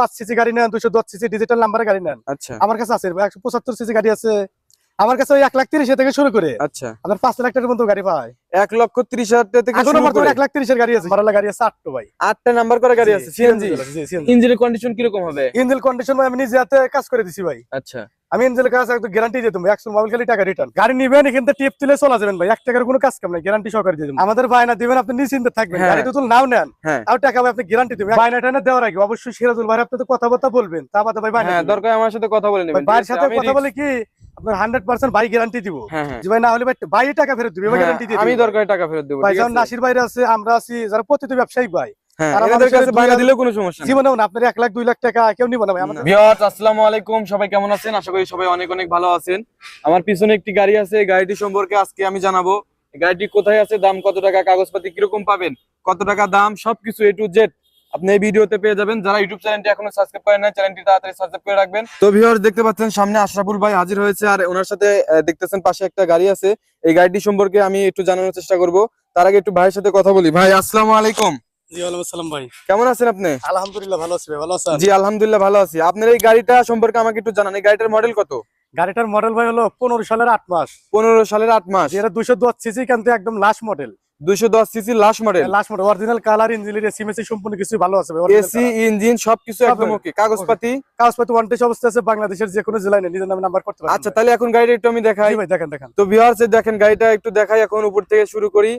105 CC গাড়ি নেন, 210 CC digital নাম্বারের গাড়ি নেন, আচ্ছা আমার কাছে আছে। 175 সিসি গাড়ি আছে আমার কাছে, ওই 1,30,000 থেকে শুরু করে আচ্ছা আপনার 5 লাখ টাকার মতো গাড়ি পায়। 1,30,000 টাকা থেকে এখন শুরু বর্তমানে করে 1,30,000 গাড়ি আছে, মডেল গাড়ি আছে 8টা ভাই। 8টা নাম্বার করা গাড়ি আছে সিএনজি। ইঞ্জিনের কন্ডিশন কি রকম হবে? ইঞ্জিন কন্ডিশন ভাই আমি নিজে হাতে কাজ করে দিছি ভাই। আচ্ছা আমি ইঞ্জিনের কাজ একদম গ্যারান্টি দিয়ে দেবো, 100 মোবাইল খালি টাকা রিটার্ন। গাড়ি নিবেন এখান থেকে টিপ তুলে চলে যাবেন ভাই, 1 টাকার কোনো কাজ কাম নাই, গ্যারান্টি সহকারে দিয়ে দেবো। আমাদের বায়না দিবেন, আপনি নিশ্চিন্তে থাকবেন। হ্যাঁ। গাড়ি তো নাও নেন হ্যাঁ আর টাকা ভাই আপনি গ্যারান্টি দিবেন। বায়না টানা দেওয়ার আগে অবশ্যই সিরাজুল ভাই আপনি তো কথাবার্তা বলবেন, তা বাদে ভাই বায়না হ্যাঁ দিবেন। দরকার আমার সাথে কথা বলে নেবেন। ভাইয়ের সাথে কথা বলে কি আপনার 100% ভাই গ্যারান্টি দিব। হ্যাঁ হ্যাঁ যে ভাই না হলে ভাই ভাই টাকা ফেরত দিবে, ভাই গ্যারান্টি দিয়ে আমি দিবে। দরকার টাকা ফেরত দেব। ভাই ঠিক যেমন আছে নাসির ভাইরা আছে, আমরা আছি, যারা প্রতিটি ব্যবসায়িক ভাই, হ্যাঁ তারা এনাদের মানুষের কাছে বায়না দিলেও কোনো সমস্যা নেই। জীবনেও না আপনার 1 লাখ 2 লাখ টাকা কেউ নিব না ভাই আমাদের। ভিউয়ার্স আসসালামু আলাইকুম, সবাই কেমন আছেন? আশা করি সবাই অনেক অনেক ভালো আছেন। আমার পিছনে একটি গাড়ি আছে, এই গাড়িটি সম্পর্কে আজকে আমি জানাবো। এই গাড়িটি কোথায় আছে, দাম কত টাকা, কাগজপাতি কিরকম পাবেন, কত টাকা দাম, সবকিছু A to Z আপনি এই ভিডিওতে পেয়ে যাবেন। যারা ইউটিউব চ্যানেলটি এখনো সাবস্ক্রাইব করেন না, চ্যানেলটি তাড়াতাড়ি সাবস্ক্রাইব করে রাখবেন। তো ভিউয়ার্স দেখতে পাচ্ছেন সামনে আশরাফুল ভাই হাজির হয়েছে, আর ওনার সাথে দেখতেছেন পাশে একটা গাড়ি আছে। এই গাড়িটি সম্পর্কে আমি একটু জানানোর চেষ্টা করব। তার আগে একটু ভাইয়ের সাথে কথা বলি। ভাই আসসালামু আলাইকুম। জি ওয়ালাইকুম আসসালাম ভাই। কেমন আছেন আপনি? আলহামদুলিল্লাহ ভালো আছি ভাই, ভালো আছেন? জি আলহামদুলিল্লাহ ভালো আছি। আপনার এই গাড়িটা সম্পর্কে আমাকে একটু জানান। এই গাড়িটার মডেল কত? গাড়িটার মডেল ভাই হলো 15 সালের 8 মাস। 15 সালের 8 মাস। যেটা 210 সিসি কিন্তু একদম last model. 210 CC last model. Last model, original colour, ইঞ্জিনের এসি সম্পূর্ণ কিছু ভালো আছে ভাই। এসি ইঞ্জিন সবকিছু একদম ওকে। কাগজপাতি কাগজপত্র ওয়ান টেস্ট অবস্থা আছে, বাংলাদেশের যে কোনো জেলায় নিজের নামে নাম্বার করতে পারেন। আচ্ছা তাহলে এখন গাড়িটা একটু আমি দেখাই। জি ভাই দেখেন দেখেন। তো ভিউয়ার্স দেখেন গাড়িটা একটু দেখাই, এখন উপর থেকে শুরু করি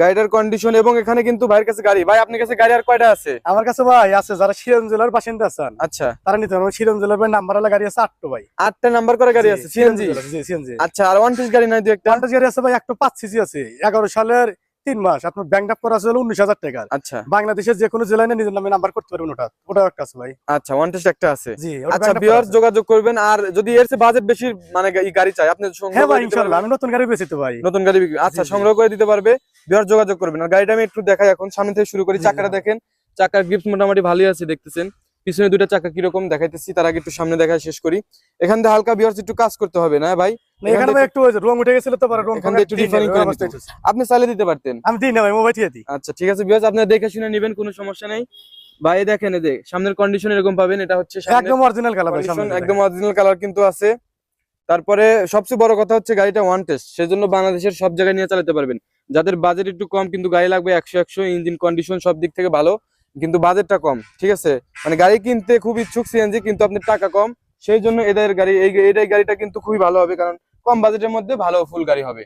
গাড়িটার কন্ডিশন। এবং এখানে কিন্তু ভাইয়ের কাছে গাড়ি। ভাই আপনার কাছে গাড়ি আর কয়টা আছে? আমার কাছে ভাই আছে, যারা সিরাজ জেলার বাসিন্দা আছেন আচ্ছা তারা নিতে পারবেন। সিরাজ জেলার ভাই নাম্বার ওয়ালা গাড়ি আছে 8টা ভাই। 8টা নাম্বার করে গাড়ি আছে সিএনজি। জি সিএনজি। আচ্ছা আর ওয়ান টেস্ট গাড়ি নাই দুই একটা? ওয়ান্টেজ গাড়ি আছে ভাই 105 সিসি আছে, 11 সালের 3 মাস। আপনার ব্যাংক আপ করা আছে হলো 19,000 টাকা। আচ্ছা বাংলাদেশের যে কোনো জেলায় নিজের নামে নাম্বার করতে পারবেন, ওটাও একটা আছে ভাই। আচ্ছা ওয়ান টেস্ট একটা আছে। জি আচ্ছা ভিউয়ার্স যোগাযোগ করবেন। আর যদি এর চেয়ে বাজেট বেশি মানে এই গাড়ি চাই আপনি সংগ্রহ হ্যাঁ করে ভাই দিতে ইনশাআল্লাহ, পারবেন। আমি নতুন গাড়ি বেচি তো ভাই। নতুন গাড়ি আচ্ছা জি, জি। সংগ্রহ করে দিতে পারবে। ভিউয়ার্স যোগাযোগ করবেন। আর গাড়িটা আমি একটু দেখাই এখন সামনে থেকে শুরু করি। জি, চাকাটা জি। দেখেন, চাকার গ্রিপস মোটামুটি ভালোই আছে দেখতেছেন। পিছনে দুইটা চাকা কিরকম দেখাইতেছি, তার আগে একটু সামনে দেখা শেষ করি। এখান থেকে হালকা ভিউয়ার্স একটু কাজ করতে হবে না ভাই? না, এখানে ভাই একটু রং উঠে গেছিল তো, রং এখান থেকে একটু রিফাইনিং করে নিতে। আপনি চালিয়ে দিতে পারতেন। আমি দিই না ভাই, মোবাইল দিয়ে দিই। আচ্ছা ঠিক আছে ভিউয়ার্স আপনারা দেখে শুনে নেবেন, কোনো সমস্যা নেই। ভাই দেখেন এই যে সামনের কন্ডিশন এরকম পাবেন। এটা হচ্ছে একদম অরিজিনাল কালার ভাই, সামনে একদম অরিজিনাল কালার কিন্তু আছে। তারপরে সবচেয়ে বড় কথা হচ্ছে গাড়িটা ওয়ান টেস্ট, সেজন্য বাংলাদেশের সব জায়গায় নিয়ে চালাতে পারবেন। যাদের বাজেট একটু কম কিন্তু গাড়ি লাগবে 100 ইঞ্জিন কন্ডিশন সব দিক থেকে ভালো, কিন্তু বাজেটটা কম, ঠিক আছে, মানে গাড়ি কিনতে খুব ইচ্ছুক সিএনজি কিন্তু আপনার টাকা কম, সেই জন্য এদের গাড়ি এই গাড়িটা কিন্তু খুবই ভালো হবে, কারণ কম বাজেটের মধ্যে ভালো ফুল গাড়ি হবে।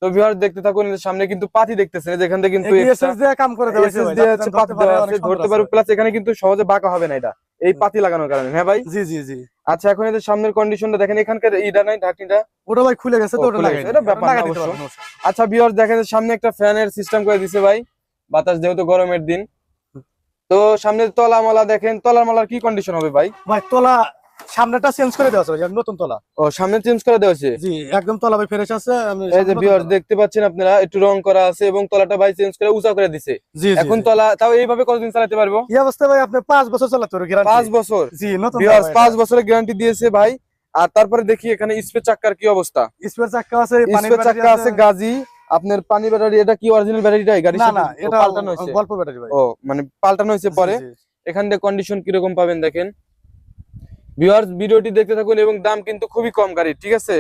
তো ভিউয়ার দেখতে থাকুন। সামনে কিন্তু পাতি দেখতেছেন, যেখান থেকে কিন্তু এসএস দিয়ে কাম করে দেওয়া হয়েছে ভাই, ধরতে পারবে, প্লাস এখানে কিন্তু সহজে বাঁকা হবে না এটা এই পাতি লাগানোর কারণে। হ্যাঁ ভাই জি জি জি। আচ্ছা এখন এদের সামনের কন্ডিশনটা দেখেন, এখানকার ইটা নাই ঢাকনিটা, ওটা ভাই খুলে গেছে তো, ওটা লাগাই এটা ব্যাপার না অবশ্য। আচ্ছা ভিউয়ার্স দেখেন সামনে একটা ফ্যানের সিস্টেম করে দিছে ভাই, বাতাস যেহেতু গরমের দিন। তো সামনে তলা মালা দেখেন, তলার মালার কি কন্ডিশন হবে ভাই? ভাই তোলা সামনেটা চেঞ্জ করে দেওয়া আছে ভাই, নতুন তোলা। ও সামনে চেঞ্জ করে দেওয়া হয়েছে। জি একদম তোলা ভাই ফ্রেশ আছে। এই যে ভিউয়ার্স দেখতে পাচ্ছেন আপনারা, একটু রং করা আছে এবং তলাটা ভাই চেঞ্জ করে উঁচা করে দিছে। জি এখন তলা তাও এইভাবে কতদিন চালাতে পারবো? এই অবস্থা ভাই আপনি 5 বছর চালাতে পারবেন গ্যারান্টি। 5 বছর? জি নতুন ভিউয়ার্স 5 বছরের গ্যারান্টি দিয়েছে ভাই। আর তারপরে দেখি এখানে স্পেস চাক্কার কি অবস্থা। স্পেয়ার চাক্কা আছে, স্পেস চাক্কা আছে গাজী, আপনার পানি ব্যাটারি। এটা কি অরিজিনাল ব্যাটারিটাই গাড়ির না সাথে না, এটা পাল্টানো হয়েছে? গল্প ব্যাটারি ভাই। ও মানে পাল্টানো হয়েছে পরে। এখান থেকে কন্ডিশন কি রকম পাবেন দেখেন। ভিউয়ার্স ভিডিওটি দেখতে থাকুন এবং দাম কিন্তু খুবই কম গাড়ি, ঠিক আছে।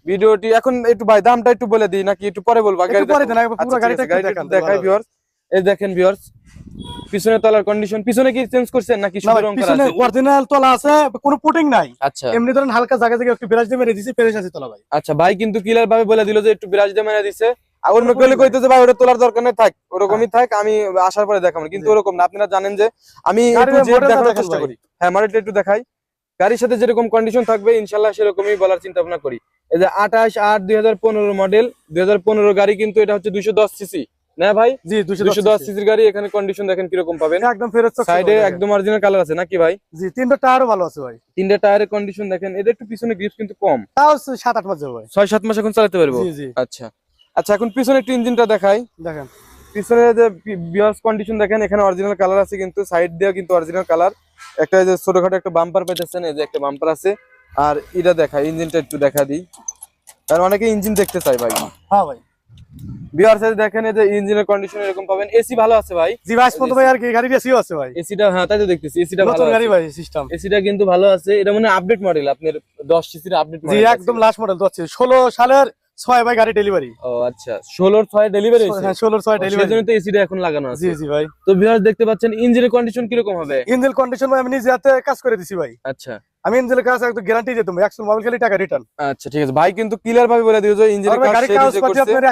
ভিডিওটি এখন একটু ভাই দামটা একটু বলে দিই নাকি একটু পরে বলবো? একটু পরে দেন, আগে পুরো গাড়িটা একটু দেখাই ভিউয়ার্স। এই দেখেন ভিউয়ার্স পিছনে তলার কন্ডিশন, পিছনে কি চেঞ্জ করছেন নাকি শুধু রং করা আছে? অরিজিনাল তোলা আছে, কোনো পুটিং নাই। আচ্ছা এমনি ধরেন হালকা জায়গা জায়গা একটু ব্রাশ দিয়ে মেরে দিয়েছি, ফ্রেশ আছে তোলা ভাই। আচ্ছা ভাই কিন্তু ক্লিয়ার ভাবে বলে দিল যে একটু বিরাজ দিয়ে মেনে দিছে। আর অন্য কেউ কইতো যে ভাই ওটা তোলার দরকার নেই, থাক ওরকমই থাক, আমি আসার পরে দেখাবো, কিন্তু ওরকম না। আপনারা জানেন যে আমি একটু যে দেখানোর চেষ্টা করি। হ্যাঁ মডেলটা একটু দেখাই। গাড়ির সাথে যেরকম কন্ডিশন থাকবে ইনশাআল্লাহ সেরকমই বলার চিন্তা ভাবনা করি। এই যে 28/8/2015 মডেল, 2015 গাড়ি, কিন্তু এটা হচ্ছে 210 সিসি না ভাই? জি 210 সিসির গাড়ি। এখানে কন্ডিশন দেখেন কিরকম পাবেন, একদম ফ্রেশ। সাইডে একদম অরিজিনাল কালার আছে নাকি ভাই? জি তিনটা টায়ারও ভালো আছে ভাই। তিনটা টায়ারের কন্ডিশন দেখেন। এদের একটু পিছনে গ্রিপস কিন্তু কম, তাও 7-8 মাস যাবে ভাই। 6-7 মাস এখন চালাতে পারবো। জি জি আচ্ছা আচ্ছা এখন পিছনে একটু ইঞ্জিনটা দেখাই। দেখেন পিছনে যে বিয়াস কন্ডিশন দেখেন, এখানে অরিজিনাল কালার আছে, কিন্তু সাইড দিয়ে কিন্তু অরিজিনাল কালার। একটা যে ছোটখাটো একটা বাম্পার পেতেছেন, এই যে একটা বাম্পার আছে। আর এটা দেখাই, ইঞ্জিনটা একটু দেখা দিই, কারণ অনেকে ইঞ্জিন দেখতে চাই ভাই। হ্যাঁ ভাই ভিউয়ার্স দেখেন এই যে ইঞ্জিনের কন্ডিশন এরকম পাবেন। এসি ভালো আছে ভাই? জি ভাই, আজ ভাই আর কি গাড়ি এসিও আছে ভাই। এসিটা হ্যাঁ তাই তো দেখতেছি, এসিটা ভালো নতুন গাড়ি আছে। ভাই, সিস্টেম এসিটা কিন্তু ভালো আছে, এটা মানে আপডেট মডেল আপনার 10 সিসির আপডেট জি মডেল। একদম লাস্ট মডেল তো আছে 16 সালের 6 ভাই গাড়ি ডেলিভারি। ও আচ্ছা 16/6 ডেলিভারি হয়েছে। হ্যাঁ 16/6 ডেলিভারি। সেজন্য তো এসিটা এখন লাগানো আছে। জি জি ভাই। তো ভিউয়ার্স দেখতে পাচ্ছেন ইঞ্জিনের কন্ডিশন কি রকম হবে? ইঞ্জিন কন্ডিশন ভাই আমি নিজে হাতে কাজ করে দিছি ভাই। আচ্ছা আমি ইঞ্জিনের কাজ একদম গ্যারান্টি দিতাম ভাই, 100 মোবাইল খালি টাকা রিটার্ন। আচ্ছা ঠিক আছে ভাই, কিন্তু ক্লিয়ার ভাবে বলে দিও যে ইঞ্জিনের কাজ গাড়ি সে কাগজ নিজে পাতি করছে। আপনার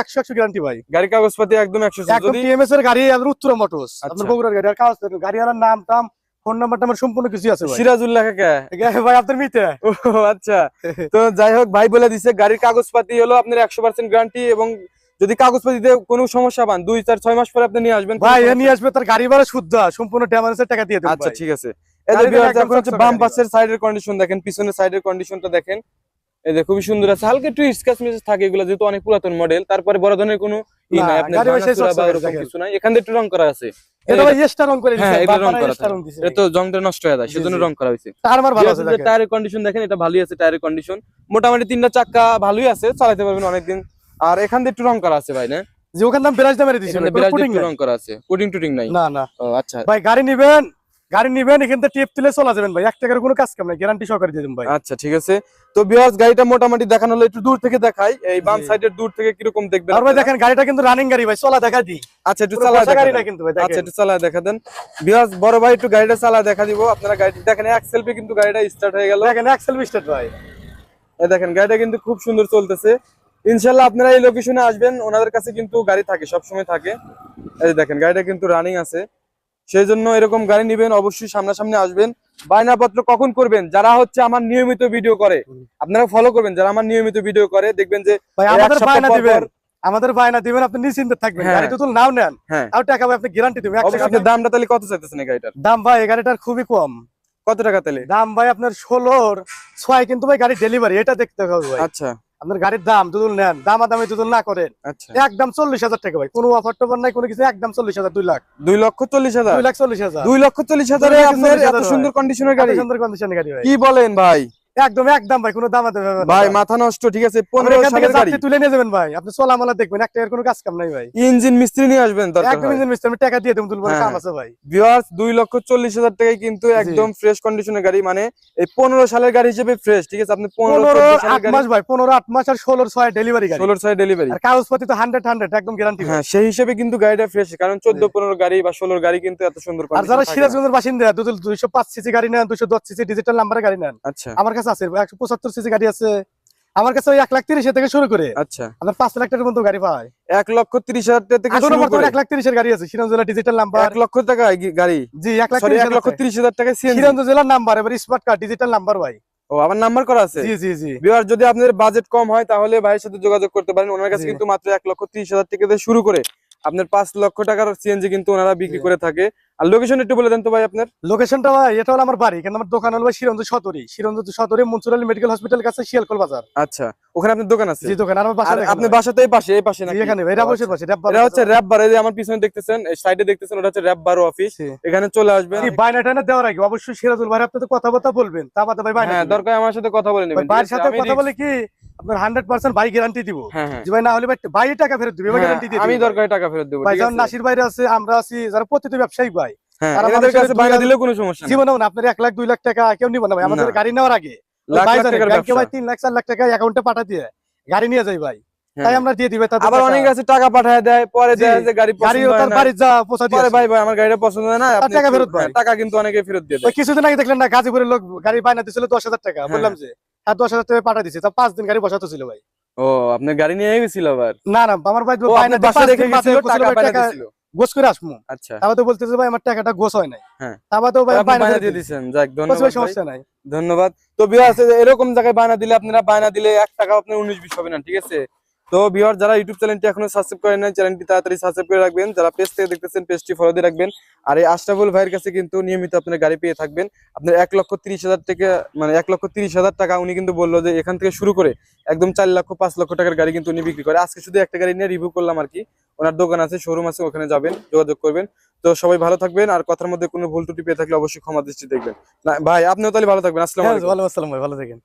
100 গ্যারান্টি ভাই। গাড়ি কাগজপাতি একদম 100 একদম যদি টিএমএস এর গাড়ি, আর উত্তর মোটরস আচ্ছা। আপনার বগুড়ার গাড়ি, আর কাগজ গাড়িওয়ালার নাম টাম ফোন নাম্বার টাম্বার সম্পূর্ণ কিছু আছে ভাই। সিরাজুল্লাহ কাকা ভাই আপনার মিতে। ও আচ্ছা। তো যাই হোক ভাই বলে দিছে গাড়ির কাগজপাতি হলো আপনার 100% গ্যারান্টি, এবং যদি কাগজপাতিতে কোনো সমস্যা পান 2-4-6 মাস পরে আপনি নিয়ে আসবেন ভাই এ নিয়ে আসবে, তার গাড়ি ভাড়া শুদ্ধ সম্পূর্ণ ড্যামেজের টাকা দিয়ে দেব। আচ্ছা ঠিক আছে। এই যে ভিউয়ার্স এখন হচ্ছে বাম পাশের সাইডের কন্ডিশন দেখেন, পিছনের সাইডের কন্ডিশনটা দেখেন। এই যে খুবই সুন্দর আছে, হালকা একটু স্ক্র্যাচ মেসেজ থাকে, এগুলো যেহেতু অনেক পুরাতন মডেল, তারপরে বড় ধরনের কোনো ই নাই আপনার ভাঙাচোরা বা এরকম কিছু নাই। এখান দিয়ে একটু রং করা আছে, এটা ভাই এক্সট্রা রং করে দিয়েছে। হ্যাঁ এগুলো রং করা এক্সট্রা থাকে, রং দিয়েছে। এটা তো জংটা নষ্ট হয়ে যায় সেজন্য রং করা হয়েছে। তার আমার ভালো আছে দেখেন। টায়ারের কন্ডিশন দেখেন, এটা ভালোই আছে টায়ারের কন্ডিশন, মোটামুটি 3টা চাকা ভালোই আছে, চালাতে পারবেন অনেকদিন। আর এখান দিয়ে একটু রং করা আছে ভাই না? যে ওখান দাম বিরাজ দামের দিয়েছে, এখানে বিরাজ দিয়ে একটু রং করা আছে, কোটিং টুটিং নাই। না না ও আচ্ছা ভাই, গাড়ি নিবেন এখান থেকে টিপ তুলে চলে যাবেন ভাই, 1 টাকার কোনো কাজ কাম নাই, গ্যারান্টি সহকারে দিয়ে দেব ভাই। আচ্ছা ঠিক আছে। তো ভিউয়ার্স গাড়িটা মোটামুটি দেখানো হলো, একটু দূর থেকে দেখাই, এই বাম সাইডের দূর থেকে কিরকম দেখবেন আর ভাই দেখেন গাড়িটা কিন্তু রানিং গাড়ি ভাই, চলা দেখা দিই। আচ্ছা একটু চালায় দেখা গাড়ি না দেন। কিন্তু ভাই আচ্ছা দেখেন। একটু চালায় দেখা দেন। ভিউয়ার্স বড় ভাই একটু গাড়িটা চালায় দেখা দিব, আপনারা গাড়িটা দেখেন এক সেলফি কিন্তু গাড়িটা স্টার্ট হয়ে গেল। দেখেন এক্সেল স্টার্ট ভাই। এই দেখেন গাড়িটা কিন্তু খুব সুন্দর চলতেছে। ইনশাআল্লাহ আপনারা এই লোকেশনে আসবেন, ওনাদের কাছে কিন্তু গাড়ি থাকে, সব সময় থাকে। এই দেখেন গাড়িটা কিন্তু রানিং আছে, সেই জন্য এরকম গাড়ি নেবেন অবশ্যই সামনাসামনি আসবেন। বায়নাপত্র কখন করবেন? যারা হচ্ছে আমার নিয়মিত ভিডিও করে আপনারা ফলো করবেন, যারা আমার নিয়মিত ভিডিও করে দেখবেন যে ভাই এক আমাদের সপ্তাহ বায়না পর দিবেন, পর- আমাদের বায়না দিবেন, আপনি নিশ্চিন্তে থাকবেন। হ্যাঁ। গাড়ি তো তুল নাও নেন, হ্যাঁ আর টাকা ভাই আপনি গ্যারান্টি দিবেন। 1 অবশ্যই। টাকা আপনি দামটা তাহলে কত চাইতেছেন এই গাড়িটার? দাম ভাই এই গাড়িটার খুবই কম। কত টাকা তাহলে? দাম ভাই আপনার 16/6 কিন্তু ভাই গাড়ি ডেলিভারি, এটা দেখতে হবে ভাই। আচ্ছা আপনার গাড়ির দাম দুদুল নেন, দামাদামি দুদুল না করেন, আচ্ছা একদম 40,000 টাকা ভাই, কোনো অফার টফার নাই কোনো কিছু, একদম 40,000, 2,00,000, 2,40,000 2,40,000 2,40,000 এ আপনার এত সুন্দর কন্ডিশনের গাড়ি? সুন্দর কন্ডিশনের গাড়ি ভাই, কি বলেন ভাই? একদম ভাই, কোনো দামাদামি হবে না ভাই মাথা নষ্ট। ঠিক আছে, আপনি 15 এখান থেকে সালের গাড়ি, যাত্রী তুলে নিয়ে যাবেন ভাই, আপনি চলামালা দেখবেন, 1 টাকার কোনো কাজ কাম নাই ভাই। ইঞ্জিন মিস্ত্রি নিয়ে আসবেন দরকার একদম হয়। ইঞ্জিন মিস্ত্রি, আমি টাকা দিয়ে দেব, তুলবো হ্যাঁ, কাম আছে ভাই। ভিউয়ার্স 2,40,000 টাকায় কিন্তু একদম ফ্রেশ কন্ডিশনের গাড়ি, মানে এই 15 সালের গাড়ি হিসেবে ফ্রেশ। ঠিক আছে, আপনি 15-14 সালের 15-8 গাড়ি, মাস ভাই, 15-8 মাস আর 16/6 ডেলিভারি গাড়ি, 16 ডেলিভারি। আর কাগজপাতি তো 100 একদম গ্যারান্টি। হ্যাঁ সেই হিসেবে কিন্তু গাড়িটা ফ্রেশ, কারণ 14-15 গাড়ি বা 16 গাড়ি কিন্তু এত সুন্দর আর কন্ডিশন যারা থাকে না। সিরাজগঞ্জের বাসিন্দা 205 সিসি গাড়ি নেন, 210 সিসি ডিজিটাল নাম্বারের গাড়ি নেন, আচ্ছা আমার কাছে আছে 175 সিসি গাড়ি আছে আমার কাছে, ওই 1,30,000 থেকে শুরু করে আচ্ছা আপনার 5 লাখ টাকার মতো গাড়ি পায়। 1,30,000 টাকা থেকে এখনো শুরু করে বর্তমানে 1,30,000 এর গাড়ি আছে, সিরাজ জেলা ডিজিটাল নাম্বার। 1 লক্ষ টাকা গাড়ি? জি সরি 1,30,000 1,30,000 টাকা সিএনজি। সিরাজ জেলার নাম্বার, এবার স্মার্ট কার্ড ডিজিটাল নাম্বার ভাই। ও আবার নাম্বার করা আছে? জি জি জি ভিউয়ার যদি আপনাদের বাজেট কম হয় তাহলে ভাইয়ের সাথে যোগাযোগ করতে পারেন, ওনার কাছে জি। কিন্তু মাত্র 1,30,000 টাকা থেকে শুরু করে আপনার 5 লক্ষ টাকার সিএনজি কিন্তু ওনারা বিক্রি জি। করে থাকে। আর লোকেশন একটু বলে দেন তো ভাই আপনার। লোকেশনটা ভাই এটা হলো আমার বাড়ি, কিন্তু আমার দোকান হলো ভাই শিরঞ্জ সতরি মনসুর আলী মেডিকেল হসপিটাল কাছে, শিয়ালকোল বাজার। আচ্ছা ওখানে আপনার দোকান আছে? জি দোকান, আর আমার বাসা আর দেখেন আপনার ভাই। বাসা তো এই পাশে জি, নাকি? এখানে ভাই, এটা অবশ্যই পাশে, এটা হচ্ছে র‍্যাব বার, এই যে আমার পিছনে দেখতেছেন, এই সাইডে দেখতেছেন, ওটা হচ্ছে র‍্যাব বার অফিস। জি। এখানে চলে আসবেন। কি বাইনা টাইনা দেওয়ার আগে অবশ্যই সিরাজুল ভাই আপনাদের কথাবার্তা বলবেন, তা বাদে ভাই বাইনা হ্যাঁ দিবেন। দরকার আমার সাথে কথা বলে ভাই নেবেন। ভাইয়ের সাথে কথা বলে কি আপনার 100% ভাই গ্যারান্টি দিব। হ্যাঁ হ্যাঁ যে ভাই না হলে ভাই টাকা ফেরত দিবে, ভাই গ্যারান্টি দিয়ে আমি দিবে। দরকারে টাকা ফেরত দেব। ভাই ঠিক যেমন আছে? নাসির ভাইরা আছে, আমরা আছি, যারা প্রতিটি ব্যবসায়িক ভাই, হ্যাঁ তারা এনাদের মানুষের কাছে দুই বাইনা লাখ- দিলেও কোনো সমস্যা নেই। জীবনেও না আপনার 1 লাখ 2 লাখ টাকা কেউ নিব না ভাই, আমাদের না। গাড়ি নেওয়ার আগে লাখ ভাই লাখ জানেন টাকার ব্যাংকে ব্যবসা। ভাই 3 লাখ 4 লাখ টাকা অ্যাকাউন্টে পাঠা দিয়ে গাড়ি নিয়ে যাই ভাই, হ্যাঁ। তাই আমরা দিয়ে দিবে তাদের আবার টাকা। অনেকে আছে টাকা পাঠায় দেয়, পরে জি। দেয় যে গাড়ি গাড়ি পছন্দ হয় তার না। বাড়ি যা পৌঁছা দিয়ে পরে আসে। ভাই আমার গাড়িটা পছন্দ হয় না, আপনি টাকা একটু- ফেরত ভাই। হ্যাঁ, টাকা কিন্তু অনেকে ফেরত দিয়ে ওই দেয়। কিছুদিন আগে দেখলেন না গাজীপুরের লোক গাড়ি বায়না দিছিল 10,000 টাকা, হ্যাঁ। বললাম যে হ্যাঁ 10,000 টাকা পাঠা দিছে, তা 5 দিন গাড়ি বসাতে ছিল ভাই। ও আপনার গাড়ি নিয়ে গেছিল আবার? না না আমার ভাই ও বায়না আপনার বাসায় রেখে গেছিল, টাকা পাঠিয়ে টাকা দিছিল। গোছ করে আসমু, আচ্ছা তারপর তো বলতেছে ভাই আমার টাকাটা গোছ হয় নাই। হ্যাঁ। তারপর তো ভাই আপনি বায়না বায়না দিয়ে দিয়ে দিয়েছেন, যাক ধন্যবাদ ভাই, ভাই। সমস্যা নাই। ধন্যবাদ। তো ভিউয়ার্স এরকম জায়গায় বায়না দিলে আপনারা বায়না দিলে 1 টাকা আপনার 19-20 হবে না। ঠিক আছে? তো ভিউয়ার যারা ইউটিউব চ্যানেলটি এখনো সাবস্ক্রাইব করেন না, চ্যানেলটি তাড়াতাড়ি সাবস্ক্রাইব করে রাখবেন। যারা পেজ থেকে দেখতেছেন পেজটি ফলো দিয়ে রাখবেন। আর এই আশরাফুল ভাইয়ের কাছে কিন্তু নিয়মিত আপনার গাড়ি পেয়ে থাকবেন। আপনার 1,30,000 টাকা, মানে 1,30,000 টাকা উনি কিন্তু বললো যে এখান থেকে শুরু করে একদম 4 লক্ষ 5 লক্ষ টাকার গাড়ি কিন্তু উনি বিক্রি করে। আজকে শুধু একটা গাড়ি নিয়ে রিভিউ করলাম আর কি। ওনার দোকান আছে, শোরুম আছে, ওখানে যাবেন, যোগাযোগ করবেন। তো সবাই ভালো থাকবেন, আর কথার মধ্যে কোনো ভুল ত্রুটি পেয়ে থাকলে অবশ্যই ক্ষমা দৃষ্টি দেখবেন। না ভাই আপনিও তাহলে ভালো থাকবেন। আসসালামু হ্যাঁ আলাইকুম। ওয়ালাইকুম আসসালাম ভাই, ভালো থাকেন।